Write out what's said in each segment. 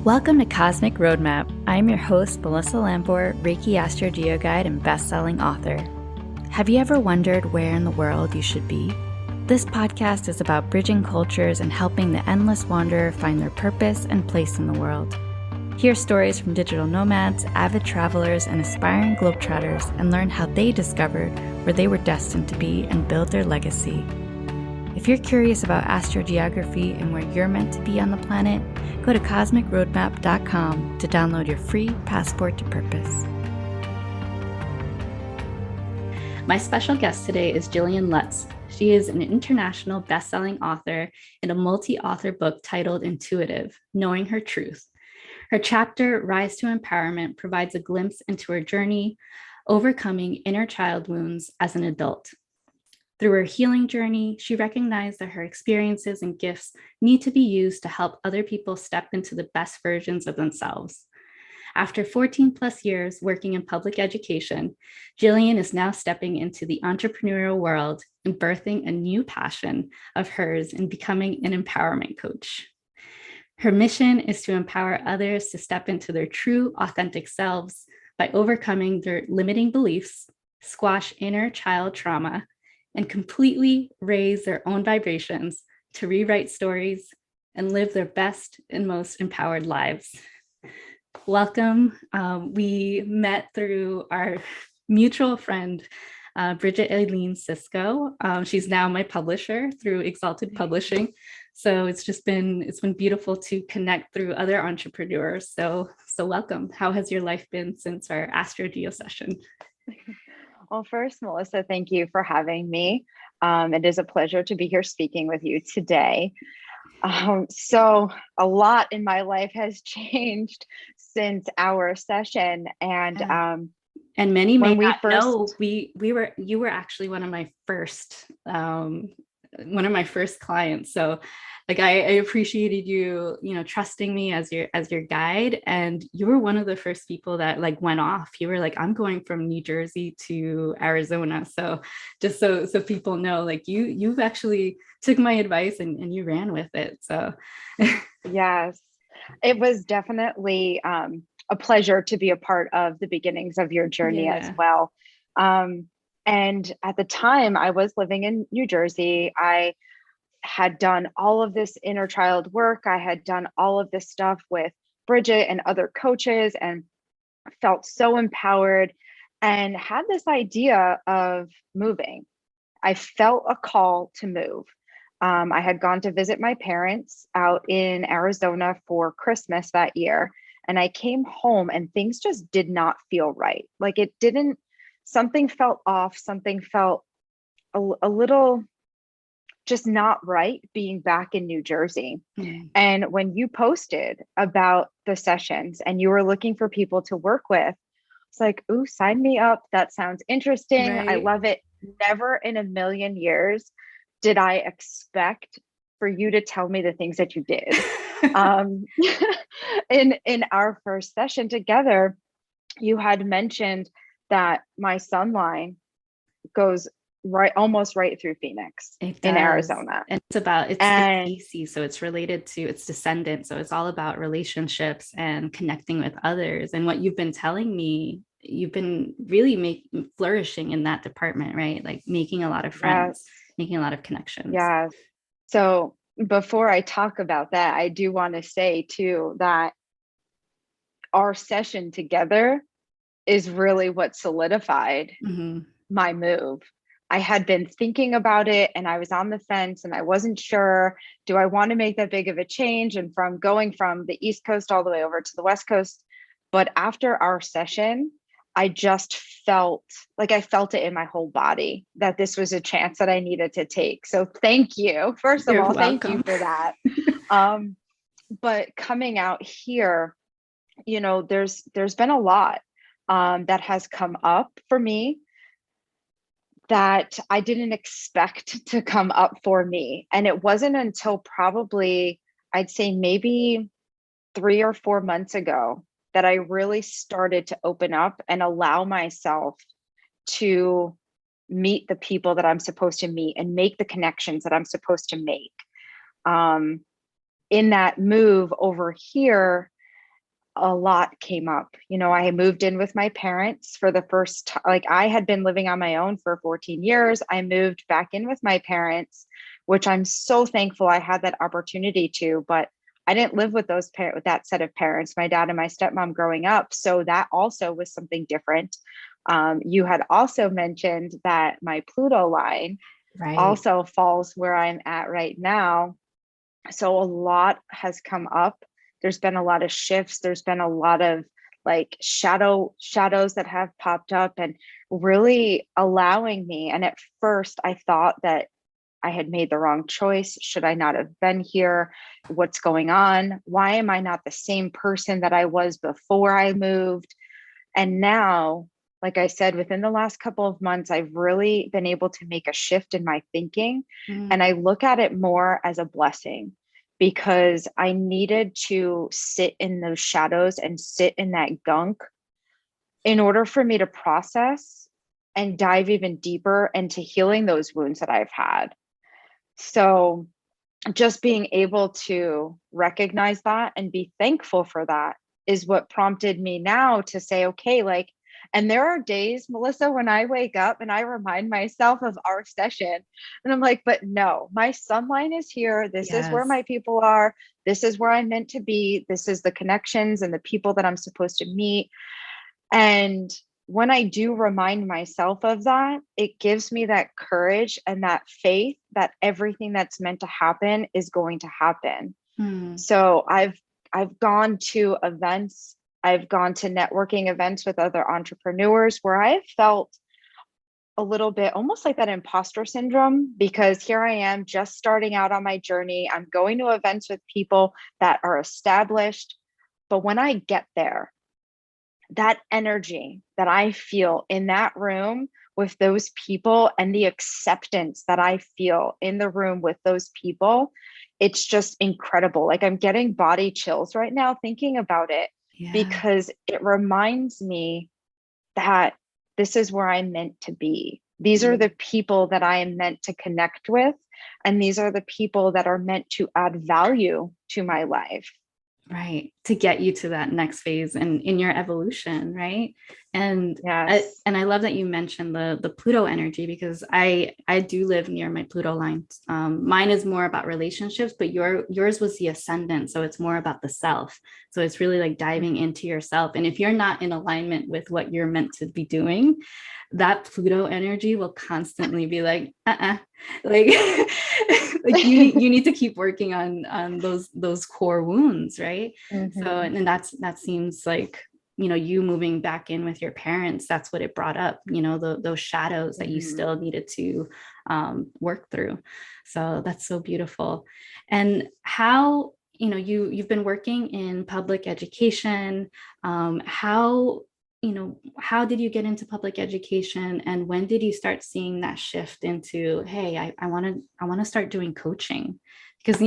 Welcome to Cosmic Roadmap. I'm your host, Melissa Lamport, Reiki astrogeoguide and best-selling author. Have you ever wondered where in the world you should be? This podcast is about bridging cultures and helping the endless wanderer find their purpose and place in the world. Hear stories from digital nomads, avid travelers, and aspiring globetrotters, and learn how they discovered where they were destined to be and build their legacy. If you're curious about astrogeography and where you're meant to be on the planet, go to cosmicroadmap.com to download your free passport to purpose. My special guest today is Jillian Lutz. She is an international best-selling author in a multi-author book titled Intuitive: Knowing Her Truth. Her chapter, Rise to Empowerment, provides a glimpse into her journey, overcoming inner child wounds as an adult. Through her healing journey, she recognized that her experiences and gifts need to be used to help other people step into the best versions of themselves. After 14 plus years working in public education, Jillian is now stepping into the entrepreneurial world and birthing a new passion of hers in becoming an empowerment coach. Her mission is to empower others to step into their true, authentic selves by overcoming their limiting beliefs, squash inner child trauma, and completely raise their own vibrations to rewrite stories and live their best and most empowered lives. Welcome. We met through our mutual friend, Bridget Eileen Cisco. She's now my publisher through Exalted Publishing. So it's been beautiful to connect through other entrepreneurs. So welcome. How has your life been since our Astro Geo session? Well, first, Melissa, thank you for having me. It is a pleasure to be here speaking with you today. So a lot in my life has changed since our session, and many may not know you were actually one of my first clients. So like I appreciated you trusting me as your guide, and you were one of the first people that like went off. You were like, I'm going from New Jersey to Arizona. So just so people know, like you've actually took my advice and you ran with it. So yes, it was definitely a pleasure to be a part of the beginnings of your journey as well. And at the time I was living in New Jersey, I had done all of this inner child work. I had done all of this stuff with Bridget and other coaches and felt so empowered and had this idea of moving. I felt a call to move. I had gone to visit my parents out in Arizona for Christmas that year. And I came home and things just did not feel right. Like something felt off. Something felt a little just not right being back in New Jersey. And when you posted about the sessions and you were looking for people to work with, it's like, ooh, sign me up. That sounds interesting. Right. I love it. Never in a million years did I expect for you to tell me the things that you did. In our first session together, you had mentioned that my sun goes almost right through Phoenix in Arizona. And it's AC, so it's related to its descendant. So it's all about relationships and connecting with others. And what you've been telling me, you've been really flourishing in that department, right? Like making a lot of friends, making a lot of connections. Yeah. So before I talk about that, I do want to say too that our session together is really what solidified my move. I had been thinking about it and I was on the fence and I wasn't sure, do I want to make that big of a change? And from going from the East Coast all the way over to the West Coast. But after our session, I just felt it in my whole body that this was a chance that I needed to take. So thank you. First of all, thank you for that. But coming out here, there's been a lot that has come up for me that I didn't expect to come up for me. And it wasn't until probably, I'd say maybe 3 or 4 months ago that I really started to open up and allow myself to meet the people that I'm supposed to meet and make the connections that I'm supposed to make. In that move over here, a lot came up. I moved in with my parents for the first time. Like, I had been living on my own for 14 years. I moved back in with my parents, which I'm so thankful I had that opportunity to, but I didn't live with with that set of parents, my dad and my stepmom growing up. So that also was something different. You had also mentioned that my Pluto line also falls where I'm at right now. So a lot has come up. There's been a lot of shifts. There's been a lot of like shadows that have popped up and really allowing me. And at first I thought that I had made the wrong choice. Should I not have been here? What's going on? Why am I not the same person that I was before I moved? And now, like I said, within the last couple of months, I've really been able to make a shift in my thinking. And I look at it more as a blessing, because I needed to sit in those shadows and sit in that gunk in order for me to process and dive even deeper into healing those wounds that I've had. So just being able to recognize that and be thankful for that is what prompted me now to say, okay, like, and there are days, Melissa, when I wake up and I remind myself of our session and I'm like, but no, my sun line is here. This is where my people are. This is where I'm meant to be. This is the connections and the people that I'm supposed to meet. And when I do remind myself of that, it gives me that courage and that faith that everything that's meant to happen is going to happen. So I've gone to events, I've gone to networking events with other entrepreneurs where I've felt a little bit almost like that imposter syndrome, because here I am just starting out on my journey. I'm going to events with people that are established. But when I get there, that energy that I feel in that room with those people and the acceptance that I feel in the room with those people, it's just incredible. Like, I'm getting body chills right now thinking about it, because it reminds me that this is where I'm meant to be. These are the people that I am meant to connect with. And these are the people that are meant to add value to my life. Right. To get you to that next phase and in your evolution. Right. And I love that you mentioned the Pluto energy, because I do live near my Pluto line. Mine is more about relationships, but yours was the ascendant. So it's more about the self. So it's really like diving into yourself. And if you're not in alignment with what you're meant to be doing, that Pluto energy will constantly be like, like, like you need to keep working on those core wounds, right? So, and that seems like, you moving back in with your parents, that's what it brought up, those shadows that you still needed to work through. So that's so beautiful. And how, you've been working in public education. How did you get into public education, and when did you start seeing that shift into, hey, I want to start doing coaching? Because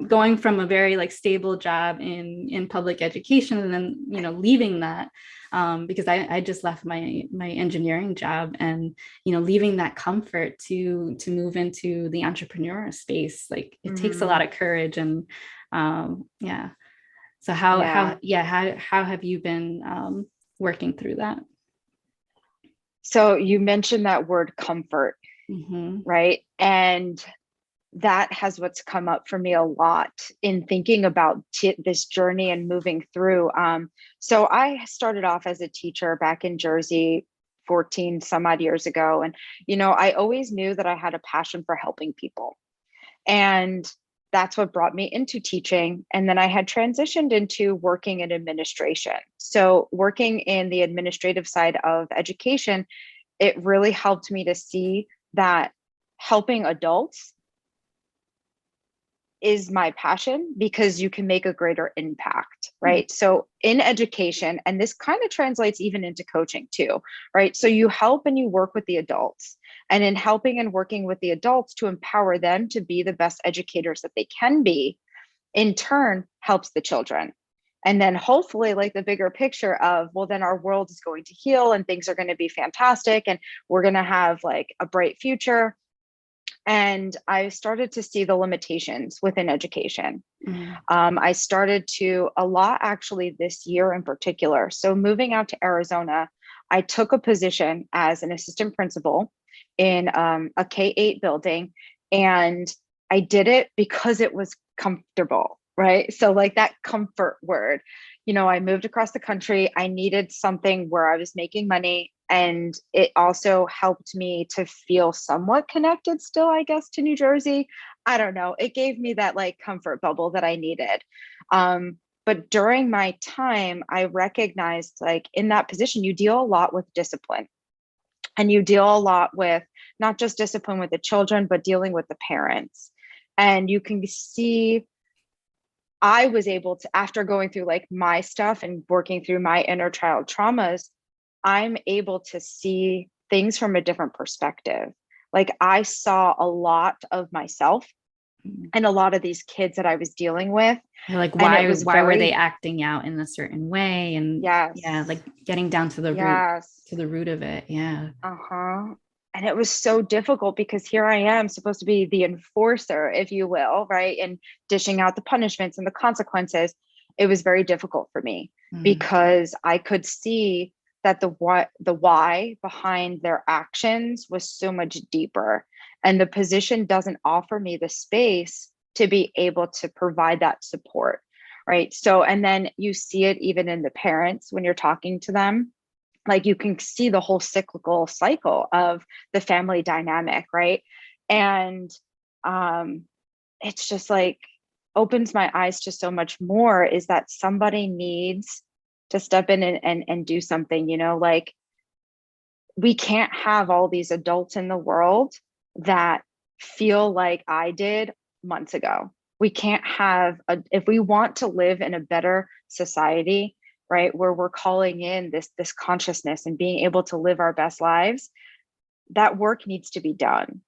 going from a very like stable job in public education, and then leaving that, because I just left my engineering job, and leaving that comfort to move into the entrepreneurial space, like it takes a lot of courage. And so how have you been working through that? So you mentioned that word comfort, right? And that has what's come up for me a lot in thinking about this journey and moving through. So I started off as a teacher back in Jersey 14 some odd years ago. And, I always knew that I had a passion for helping people. And that's what brought me into teaching. And then I had transitioned into working in administration. So working in the administrative side of education, it really helped me to see that helping adults is my passion, because you can make a greater impact, right? So in education, and this kind of translates even into coaching too, right? So you help and you work with the adults, and in helping and working with the adults to empower them to be the best educators that they can be, in turn helps the children. And then hopefully, like, the bigger picture of, well, then our world is going to heal and things are going to be fantastic and we're going to have like a bright future. And I started to see the limitations within education. Mm. I started to a lot actually this year in particular. So moving out to Arizona, I took a position as an assistant principal in a K-8 building. And I did it because it was comfortable, right? So like that comfort word, I moved across the country. I needed something where I was making money. And it also helped me to feel somewhat connected still, I guess, to New Jersey. I don't know. It gave me that like comfort bubble that I needed. But during my time, I recognized like in that position, you deal a lot with discipline, and you deal a lot with not just discipline with the children, but dealing with the parents. And you can see I was able to, after going through like my stuff and working through my inner child traumas, I'm able to see things from a different perspective. Like I saw a lot of myself and a lot of these kids that I was dealing with. Like And it was why were they very, acting out in a certain way? And yeah, yes, like getting down to the yes, root of it. Yeah. uh-huh. And it was so difficult because here I am supposed to be the enforcer, if you will, right? And dishing out the punishments and the consequences. It was very difficult for me Mm. because I could see that the why behind their actions was so much deeper. And the position doesn't offer me the space to be able to provide that support. Right. So, and then you see it even in the parents when you're talking to them, like you can see the whole cyclical cycle of the family dynamic, right? And um it's just like opens my eyes to so much more, is that somebody needs to step in and do something, like we can't have all these adults in the world that feel like I did months ago. We can't have if we want to live in a better society, right, where we're calling in this consciousness and being able to live our best lives, that work needs to be done.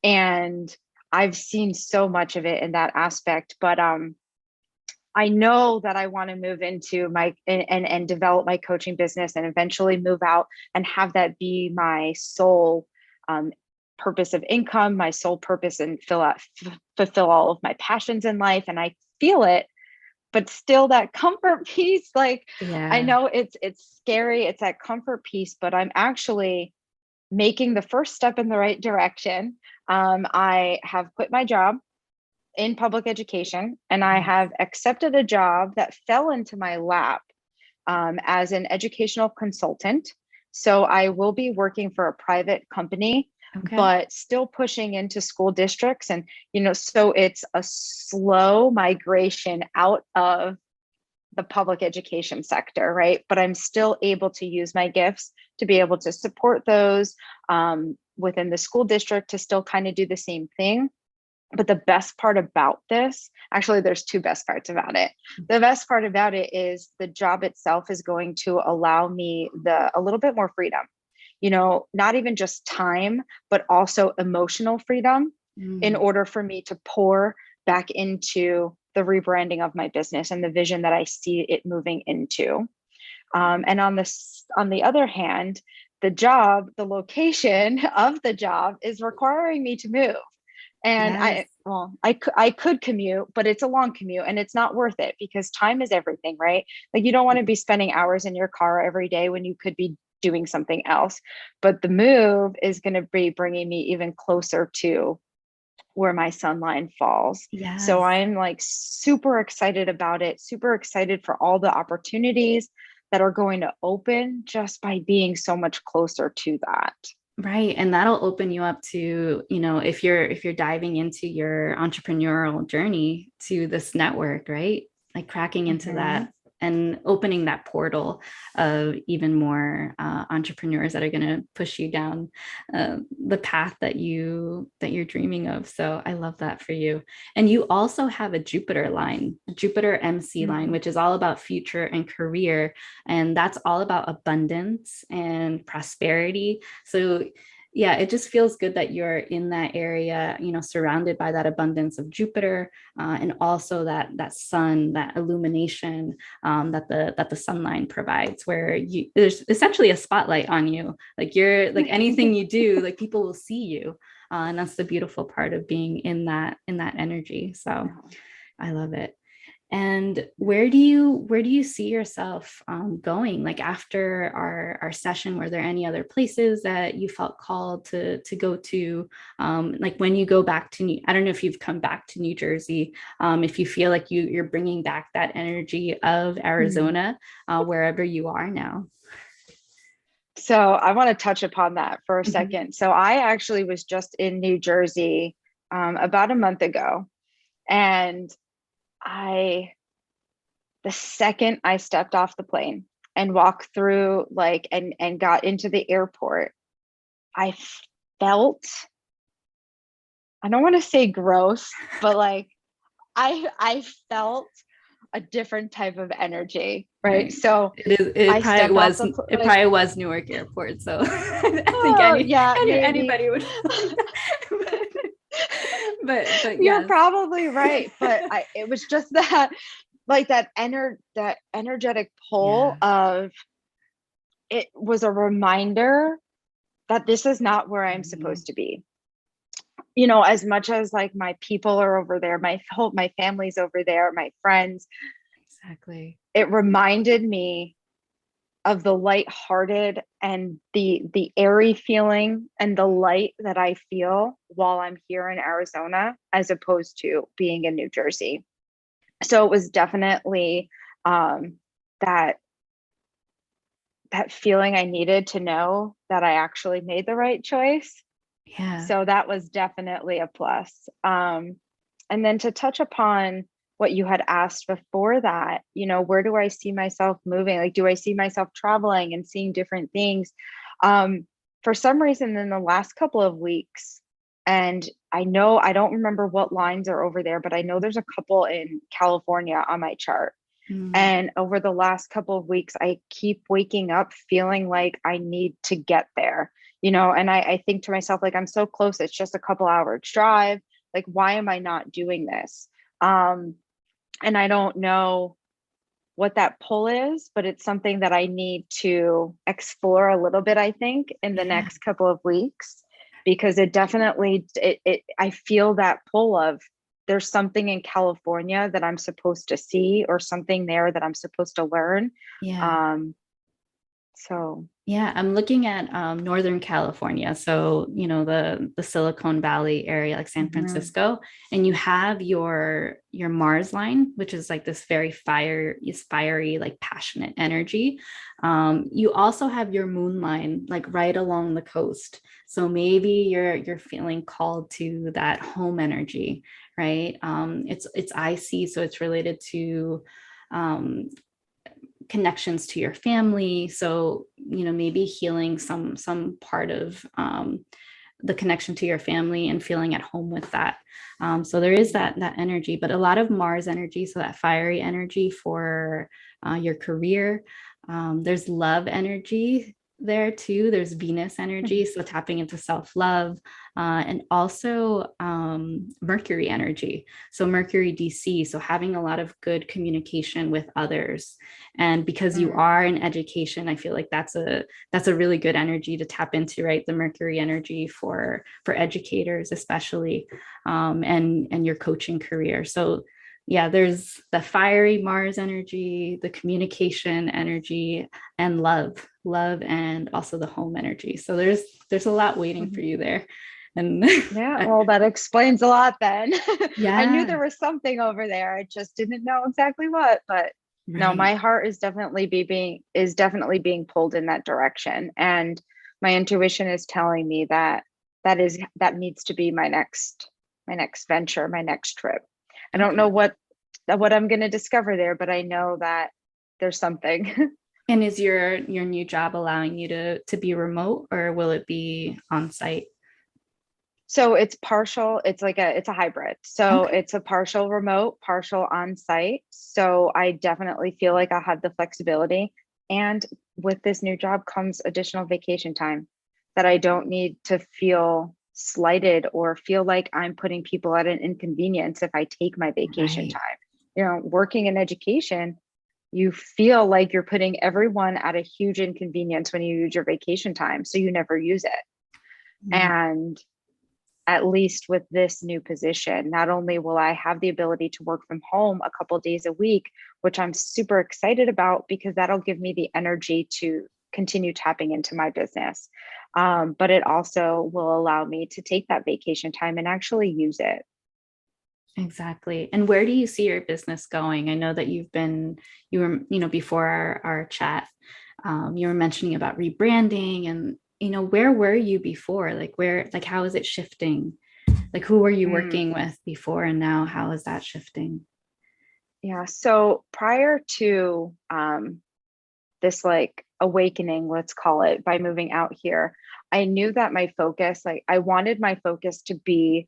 And I've seen so much of it in that aspect, but I know that I want to move into my and develop my coaching business and eventually move out and have that be my sole um, purpose of income, my sole purpose, and fulfill all of my passions in life. And I feel it, but still that comfort piece. Like I Yeah. know it's scary. It's that comfort piece, but I'm actually making the first step in the right direction. I have quit my job in public education, and I have accepted a job that fell into my lap as an educational consultant. So I will be working for a private company, Okay. but still pushing into school districts. And, so it's a slow migration out of the public education sector, right? But I'm still able to use my gifts to be able to support those within the school district to still kind of do the same thing. But the best part about this, actually, there's two best parts about it. The best part about it is the job itself is going to allow me a little bit more freedom, not even just time, but also emotional freedom in Mm. order for me to pour back into the rebranding of my business and the vision that I see it moving into. And on the other hand, the location of the job is requiring me to move. And Yes. I could commute, but it's a long commute and it's not worth it because time is everything, right? Like you don't want to be spending hours in your car every day when you could be doing something else. But the move is going to be bringing me even closer to where my sunline falls. So Yes. I'm like super excited about it, super excited for all the opportunities that are going to open just by being so much closer to that. Right. And that'll open you up to, if you're diving into your entrepreneurial journey to this network, right? Like cracking into Mm-hmm. that and opening that portal of even more entrepreneurs that are going to push you down the path that you're dreaming of. So I love that for you. And you also have a Jupiter line, Jupiter MC line, Mm-hmm. which is all about future and career. And that's all about abundance and prosperity. So yeah, it just feels good that you're in that area, surrounded by that abundance of Jupiter, and also that sun, that illumination that the sunline provides, where there's essentially a spotlight on you. Like you're like anything you do, like people will see you. And that's the beautiful part of being in that energy. So I love it. And where do you see yourself going? Like after our session, were there any other places that you felt called to go to? Like when you go back to I don't know if you've come back to New Jersey, if you feel like you're bringing back that energy of Arizona, wherever you are now. So I want to touch upon that for a second. So I actually was just in New Jersey about a month ago, and the second I stepped off the plane and walked through and got into the airport, I felt, I don't want to say gross, but like I felt a different type of energy, right? So It I probably stepped off was the it like, probably was Newark Airport. So I think oh yeah, maybe. anybody would but You're yes. probably right, but it was just that like that energetic pull of, it was a reminder that this is not where I'm supposed to be. You know, as much as like my people are over there, my family's over there, my friends. Exactly. It reminded me of the lighthearted and the airy feeling and the light that I feel while I'm here in Arizona, as opposed to being in New Jersey. So it was definitely that feeling I needed to know that I actually made the right choice. Yeah. So that was definitely a plus. And then to touch upon what you had asked before that, you know, where do I see myself moving? Like, do I see myself traveling and seeing different things? For some reason, in the last couple of weeks, and I know I don't remember what lines are over there, but I know there's a couple in California on my chart. And over the last couple of weeks, I keep waking up feeling like I need to get there, you know, and I think to myself, like, I'm so close, it's just a couple hours drive. Like, why am I not doing this? And I don't know what that pull is, but it's something that I need to explore a little bit, I think, in the next couple of weeks, because it definitely, I feel that pull of, there's something in California that I'm supposed to see, or something there that I'm supposed to learn. Yeah. So Yeah, I'm looking at Northern California. So, you know, the Silicon Valley area, like San Francisco, and you have your Mars line, which is like this very fiery, like passionate energy. You also have your moon line, like right along the coast. So maybe you're feeling called to that home energy, right? It's icy, so it's related to connections to your family. So, you know, maybe healing some part of the connection to your family and feeling at home with that. So there is that energy, but a lot of Mars energy, so that fiery energy for your career. There's love energy there too. There's Venus energy, so tapping into self-love, and also Mercury energy. So Mercury DC, so having a lot of good communication with others. And because you are in education, I feel like that's a really good energy to tap into, right? The Mercury energy for educators, especially, and your coaching career. So yeah, there's the fiery Mars energy, the communication energy, and love, and also the home energy. So there's a lot waiting for you there. And yeah, well, that explains a lot then. yeah, I knew there was something over there. I just didn't know exactly what, but no, my heart is definitely being pulled in that direction. And my intuition is telling me that that needs to be my next venture, my next trip. I don't know what I'm going to discover there, but I know that there's something. And is your new job allowing you to be remote, or will it be on site? So it's partial, it's a hybrid. So it's a partial remote, partial on site. So I definitely feel like I'll have the flexibility. And with this new job comes additional vacation time that I don't need to feel slighted or feel like I'm putting people at an inconvenience if I take my vacation time. You know, working in education, you feel like you're putting everyone at a huge inconvenience when you use your vacation time. So you never use it. And at least with this new position, not only will I have the ability to work from home a couple days a week, which I'm super excited about because that'll give me the energy to continue tapping into my business. But it also will allow me to take that vacation time and actually use it. Exactly. And where do you see your business going? I know that you were, before our chat, you were mentioning about rebranding and, where were you before? Like, how is it shifting? Like, who were you working with before and now how is that shifting? Yeah. So prior to this like awakening, let's call it, by moving out here, I knew that my focus, like I wanted my focus to be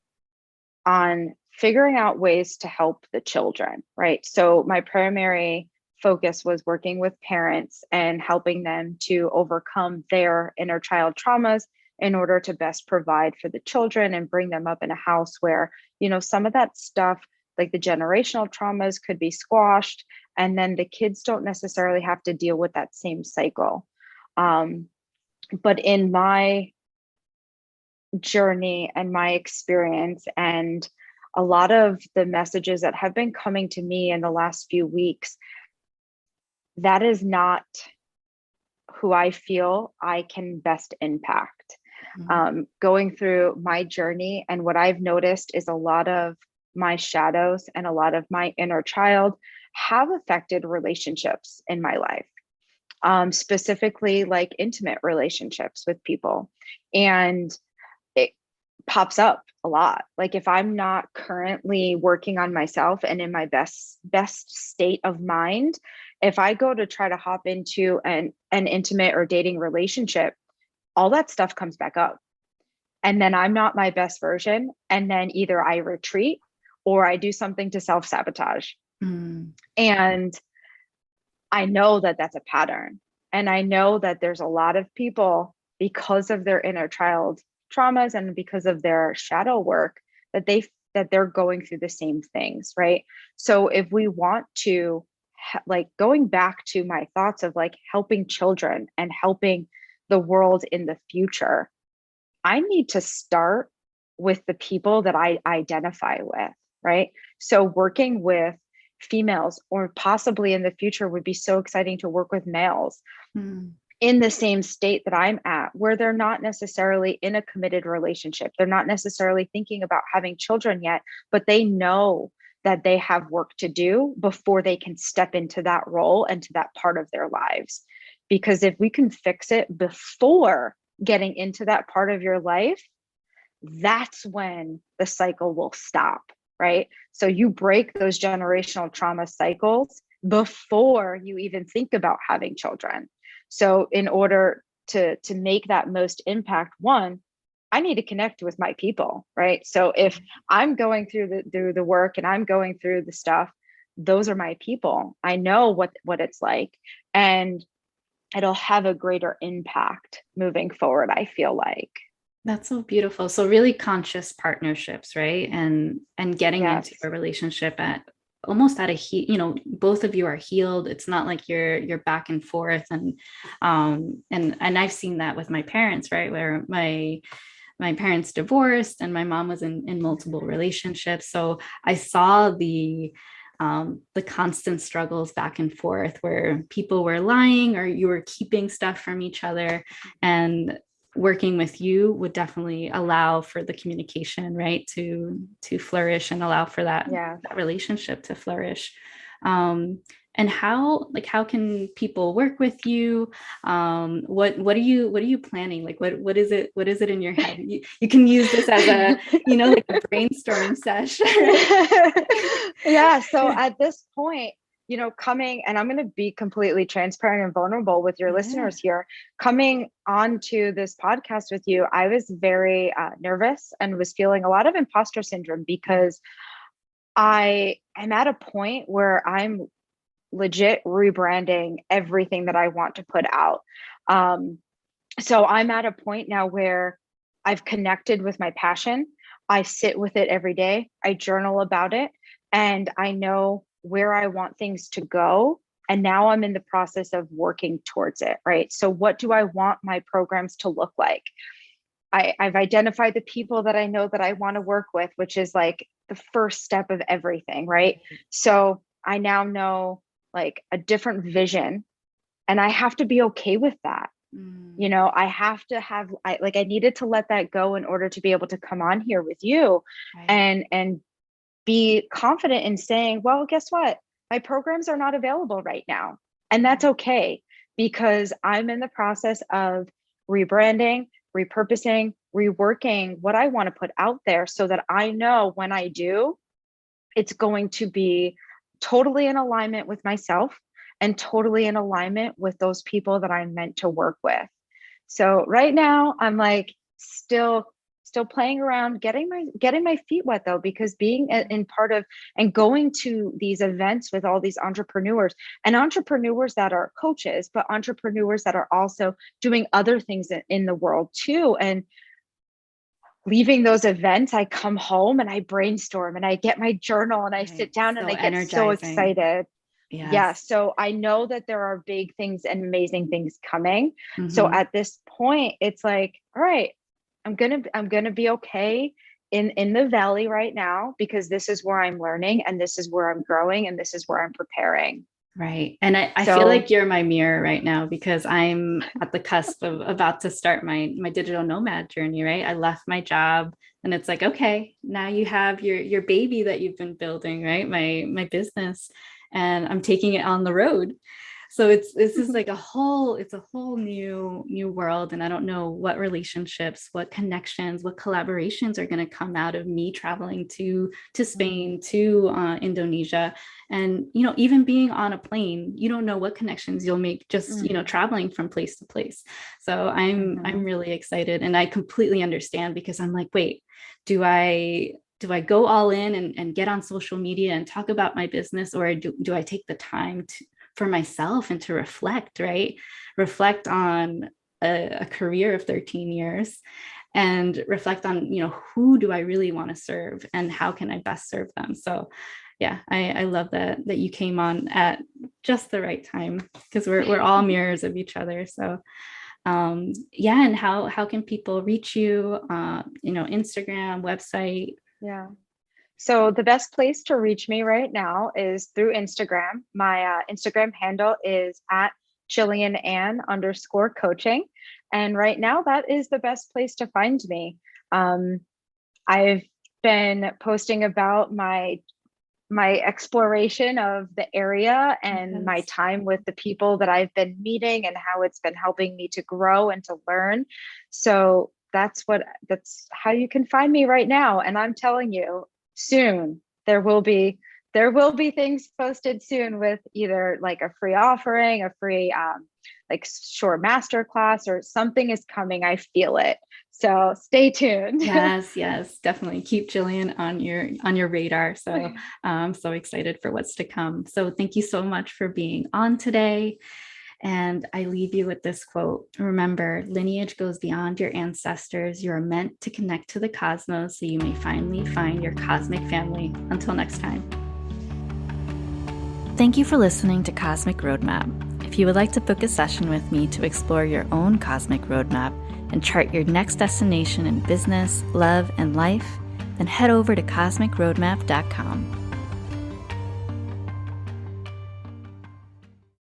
on figuring out ways to help the children, right? So my primary focus was working with parents and helping them to overcome their inner child traumas in order to best provide for the children and bring them up in a house where, some of that stuff, like the generational traumas, could be squashed. And then the kids don't necessarily have to deal with that same cycle. But in my journey and my experience and a lot of the messages that have been coming to me in the last few weeks, that is not who I feel I can best impact. Going through my journey, and what I've noticed is a lot of my shadows and a lot of my inner child have affected relationships in my life, specifically like intimate relationships with people. And it pops up a lot. Like if I'm not currently working on myself and in my best state of mind, if I go to try to hop into an intimate or dating relationship, all that stuff comes back up. And then I'm not my best version. And then either I retreat or I do something to self-sabotage. And I know that that's a pattern. And I know that there's a lot of people, because of their inner child traumas and because of their shadow work, that they're going through the same things, right? So if we want to, like, going back to my thoughts of like helping children and helping the world in the future, I need to start with the people that I identify with, right? So working with females, or possibly in the future would be so exciting to work with males in the same state that I'm at, where they're not necessarily in a committed relationship. They're not necessarily thinking about having children yet, but they know that they have work to do before they can step into that role and to that part of their lives. Because if we can fix it before getting into that part of your life, that's when the cycle will stop, right? So you break those generational trauma cycles before you even think about having children. So in order to make that most impact, one, I need to connect with my people, right? So if I'm going through the work and I'm going through the stuff, those are my people. I know what it's like, and it'll have a greater impact moving forward, I feel like. That's so beautiful. So really conscious partnerships, right? And getting Yes. into a relationship at almost at both of you are healed. It's not like you're back and forth. And I've seen that with my parents, right? Where my parents divorced and my mom was in multiple relationships. So I saw the constant struggles back and forth where people were lying or you were keeping stuff from each other. And working with you would definitely allow for the communication, right, to flourish and allow for that relationship to flourish. And how can people work with you? What are you planning? Like what is it in your head? You can use this as a like a brainstorming session. Yeah. So at this point, coming, and I'm going to be completely transparent and vulnerable with your listeners here, coming onto this podcast with you, I was very nervous and was feeling a lot of imposter syndrome because I am at a point where I'm legit rebranding everything that I want to put out. So I'm at a point now where I've connected with my passion. I sit with it every day. I journal about it, and I know where I want things to go. And now I'm in the process of working towards it, right? So what do I want my programs to look like? I've identified the people that I know that I want to work with, which is like the first step of everything, right? So I now know like a different vision, and I have to be okay with that. You know, I have to have, I needed to let that go in order to be able to come on here with you, and be confident in saying, well, guess what? My programs are not available right now. And that's okay, because I'm in the process of rebranding, repurposing, reworking what I want to put out there so that I know when I do, it's going to be totally in alignment with myself and totally in alignment with those people that I'm meant to work with. So right now I'm like still playing around, getting my feet wet though, because being in part of and going to these events with all these entrepreneurs, and entrepreneurs that are coaches, but entrepreneurs that are also doing other things in the world too. And leaving those events, I come home and I brainstorm and I get my journal and I sit down and I get so excited. Yeah. So I know that there are big things and amazing things coming. So at this point, it's like, all right, I'm gonna be okay in the valley right now, because this is where I'm learning and this is where I'm growing and this is where I'm preparing. Right. And I feel like you're my mirror right now, because I'm at the cusp of about to start my digital nomad journey, right? I left my job and it's like, okay, now you have your baby that you've been building, right? My business, and I'm taking it on the road. So this is like a whole new world. And I don't know what relationships, what connections, what collaborations are going to come out of me traveling to Spain, to Indonesia. And, you know, even being on a plane, you don't know what connections you'll make just, you know, traveling from place to place. So I'm really excited, and I completely understand, because I'm like, wait, do I go all in and get on social media and talk about my business, or do I take the time for myself and to reflect, right? Reflect on a career of 13 years, and reflect on, you know, who do I really want to serve and how can I best serve them? So yeah, I love that you came on at just the right time, because we're all mirrors of each other. So yeah. And how can people reach you? You know, Instagram, website? Yeah. So the best place to reach me right now is through Instagram. My Instagram handle is at Jillian_coaching. And right now that is the best place to find me. I've been posting about my exploration of the area and my time with the people that I've been meeting and how it's been helping me to grow and to learn. So that's how you can find me right now. And I'm telling you, soon there will be things posted soon, with either like a free offering, a free like short master class, or something is coming. I feel it. So stay tuned. Yes, definitely keep Jillian on your radar. So I'm so excited for what's to come. So thank you so much for being on today. And I leave you with this quote. Remember, lineage goes beyond your ancestors. You are meant to connect to the cosmos so you may finally find your cosmic family. Until next time. Thank you for listening to Cosmic Roadmap. If you would like to book a session with me to explore your own cosmic roadmap and chart your next destination in business, love, and life, then head over to cosmicroadmap.com.